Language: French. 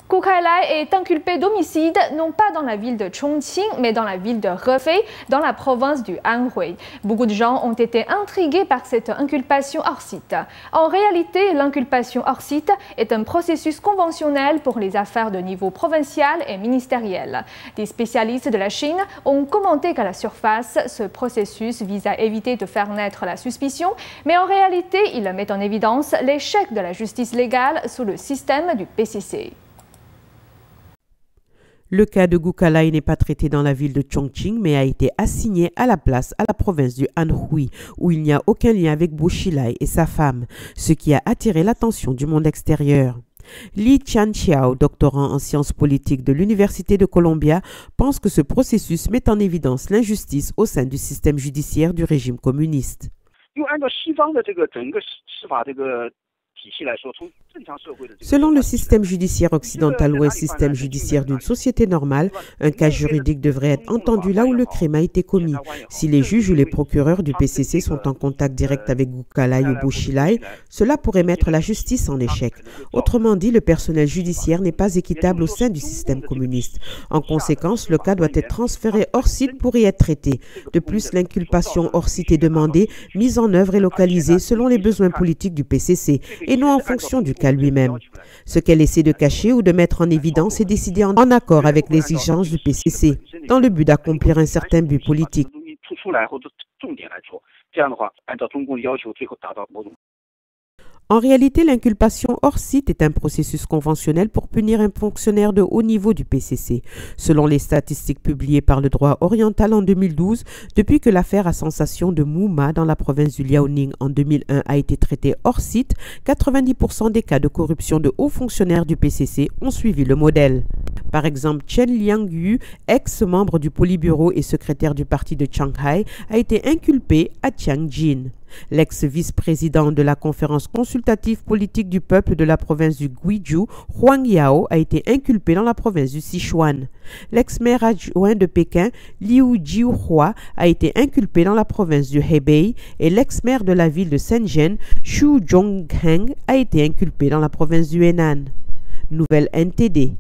Gu Kailai est inculpé d'homicide, non pas dans la ville de Chongqing, mais dans la ville de Hefei, dans la province du Anhui. Beaucoup de gens ont été intrigués par cette inculpation hors site. En réalité, l'inculpation hors site est un processus conventionnel pour les affaires de niveau provincial et ministériel. Des spécialistes de la Chine ont commenté qu'à la surface, ce processus vise à éviter de faire naître la suspicion, mais en réalité, il met en évidence l'échec de la justice légale sous le système du PCC. Le cas de Gu Kailai n'est pas traité dans la ville de Chongqing, mais a été assigné à la place à la province du Anhui, où il n'y a aucun lien avec Bu Xilai et sa femme, ce qui a attiré l'attention du monde extérieur. Li Qianqiao, doctorant en sciences politiques de l'Université de Columbia, pense que ce processus met en évidence l'injustice au sein du système judiciaire du régime communiste. Selon le système judiciaire occidental ou un système judiciaire d'une société normale, un cas juridique devrait être entendu là où le crime a été commis. Si les juges ou les procureurs du PCC sont en contact direct avec Gu Kailai ou Bu Xilai, cela pourrait mettre la justice en échec. Autrement dit, le personnel judiciaire n'est pas équitable au sein du système communiste. En conséquence, le cas doit être transféré hors site pour y être traité. De plus, l'inculpation hors site est demandée, mise en œuvre et localisée selon les besoins politiques du PCC et non en fonction du cas lui-même. Ce qu'elle essaie de cacher ou de mettre en évidence est décidé en accord avec les exigences du PCC, dans le but d'accomplir un certain but politique. En réalité, l'inculpation hors site est un processus conventionnel pour punir un fonctionnaire de haut niveau du PCC. Selon les statistiques publiées par le droit oriental en 2012, depuis que l'affaire à sensation de Mouma dans la province du Liaoning en 2001 a été traitée hors site, 90% des cas de corruption de hauts fonctionnaires du PCC ont suivi le modèle. Par exemple, Chen Liangyu, ex-membre du Politburo et secrétaire du parti de Shanghai, a été inculpé à Tianjin. L'ex-vice-président de la conférence consultative politique du peuple de la province du Guizhou, Huang Yao, a été inculpé dans la province du Sichuan. L'ex-maire adjoint de Pékin, Liu Jiuhua, a été inculpé dans la province du Hebei et l'ex-maire de la ville de Shenzhen, Xu Zhongheng, a été inculpé dans la province du Henan. Nouvelle NTD.